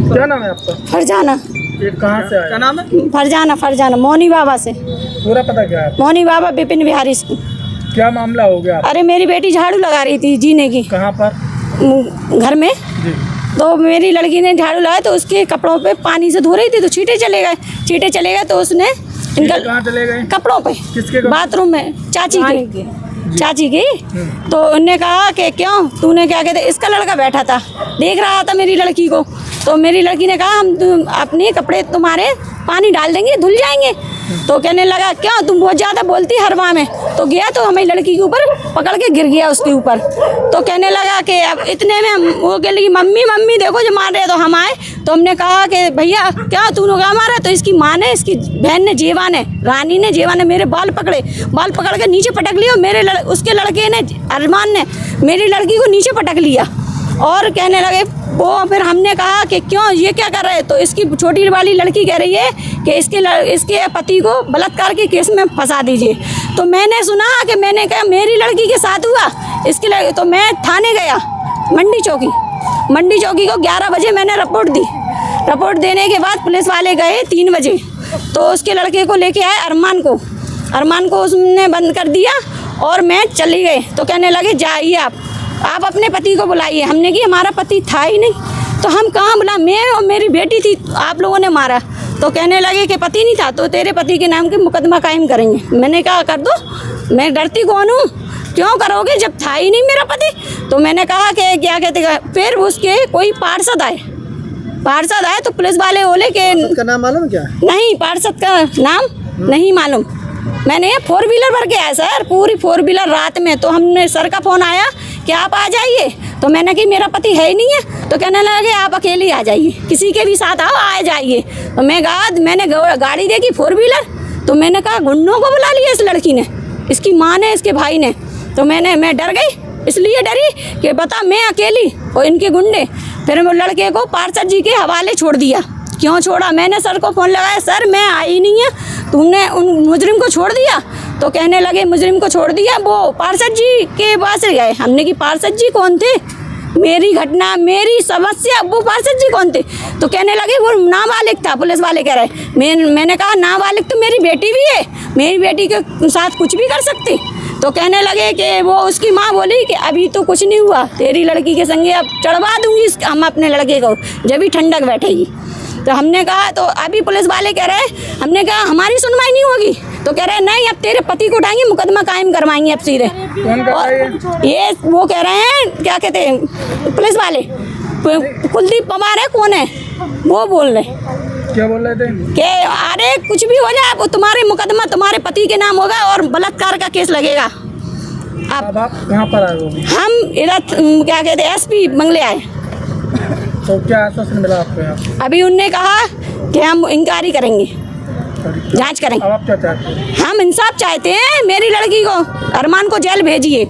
क्या नाम है आपका? फरजाना। ये कहाँ से आया? क्या नाम है? फरजाना मौनी बाबा से। पूरा पता क्या है? मौनी बाबा विपिन बिहारी स्कूल। क्या मामला हो गया? अरे मेरी बेटी झाड़ू लगा रही थी जीने की। कहाँ पर? घर में। जी। तो मेरी लड़की ने झाड़ू लगाया तो उसके कपड़ों पे पानी से धो रही थी तो छींटे चले गए तो उसने कहाँ चले गए? कपड़ों पे। किसके? बाथरूम में चाची की। तो उन्होंने कहा कि क्यों तूने क्या कहते, इसका लड़का बैठा था देख रहा था मेरी लड़की को। तो मेरी लड़की ने कहा हम अपने कपड़े तुम्हारे पानी डाल देंगे धुल जाएंगे। तो कहने लगा क्यों तुम बहुत ज़्यादा बोलती हर माह में। तो गया तो हमारी लड़की के ऊपर पकड़ के गिर गया उसके ऊपर। तो कहने लगा कि अब इतने में वो कह लगी मम्मी देखो जो मार रहे। तो हम आए तो हमने कहा कि भैया क्या तूने कहा मारा। तो इसकी माँ ने, इसकी बहन ने, जेवा ने, रानी ने, जेवा ने मेरे बाल पकड़ के नीचे पटक लिया। उसके लड़के ने, अरमान ने मेरी लड़की को नीचे पटक लिया और कहने लगे वो। फिर हमने कहा कि क्यों ये क्या कर रहे हैं। तो इसकी छोटी वाली लड़की कह रही है कि इसके पति को बलात्कार के केस में फंसा दीजिए। तो मैंने सुना कि मैंने कहा मेरी लड़की के साथ हुआ तो मैं थाने गया मंडी चौकी को 11 बजे मैंने रिपोर्ट देने के बाद पुलिस वाले गए 3 बजे। तो उसके लड़के को लेके आए अरमान को उसने बंद कर दिया और मैं चली गई। तो कहने लगे जाइए आप अपने पति को बुलाइए। हमने कि हमारा पति था ही नहीं। तो हम कहाँ बुला, मैं और मेरी बेटी थी, आप लोगों ने मारा। तो कहने लगे कि पति नहीं था तो तेरे पति के नाम के मुकदमा कायम करेंगे। मैंने कहा कर दो, मैं डरती कौन हूँ, क्यों करोगे जब था ही नहीं मेरा पति। तो मैंने कहा कि क्या कहते हैं। फिर उसके कोई पार्षद आए तो पुलिस वाले बोले कि का नाम मालूम क्या? नहीं, पार्षद का नाम नहीं मालूम। मैंने 4 व्हीलर भर के आया सर, पूरी 4 व्हीलर रात में। तो हमने सर का फ़ोन आया कि आप आ जाइए। तो मैंने कहा मेरा पति है ही नहीं है। तो कहने लगे आप अकेले आ जाइए, किसी के भी साथ आओ आ जाइए। तो मैंने गाड़ी देखी 4 व्हीलर। तो मैंने कहा गुंडों को बुला लिया इस लड़की ने, इसकी माँ ने, इसके भाई ने। तो मैं डर गई, इसलिए डरी कि बता मैं अकेली और इनके गुंडे। फिर वो लड़के को पार्षद जी के हवाले छोड़ दिया। क्यों छोड़ा? मैंने सर को फ़ोन लगाया, सर मैं आई नहीं है, तुमने उन मुजरिम को छोड़ दिया। तो कहने लगे मुजरिम को छोड़ दिया, वो पार्षद जी के पास गए। हमने कि पार्षद जी कौन थे, मेरी घटना मेरी समस्या, वो पार्षद जी कौन थे। तो कहने लगे वो नाबालिग था। पुलिस वाले कह रहे। मैंने कहा नाबालिग तो मेरी बेटी भी है, मेरी बेटी के साथ कुछ भी कर सकती। तो कहने लगे कि वो, उसकी माँ बोली कि अभी तो कुछ नहीं हुआ, तेरी लड़की के संगे अब चढ़वा दूंगी हम अपने लड़के को जब भी ठंडक बैठेगी। तो हमने कहा, तो अभी पुलिस वाले कह रहे, हमने कहा हमारी सुनवाई नहीं होगी। तो कह रहे नहीं, अब तेरे पति को उठाएंगे, मुकदमा कायम करवाएंगे अब सीधे। और ये वो कह रहे हैं, क्या कहते हैं पुलिस वाले, कुलदीप पवार है कौन है वो बोल रहे। क्या बोल रहे थे? कि अरे कुछ भी हो जाए, वो तुम्हारे मुकदमा तुम्हारे पति के नाम होगा और बलात्कार का केस लगेगा। अब आप कहाँ पर आए हो? हम इधर क्या कहते हैं SP बंगले आए। तो क्या आश्वासन मिला आपको यहाँ? अभी उनने कहा कि हम इंक्वायरी करेंगे, जांच करेंगे। अब आप क्या चाहते हैं? हम इंसाफ चाहते हैं, मेरी लड़की को, अरमान को जेल भेजिए।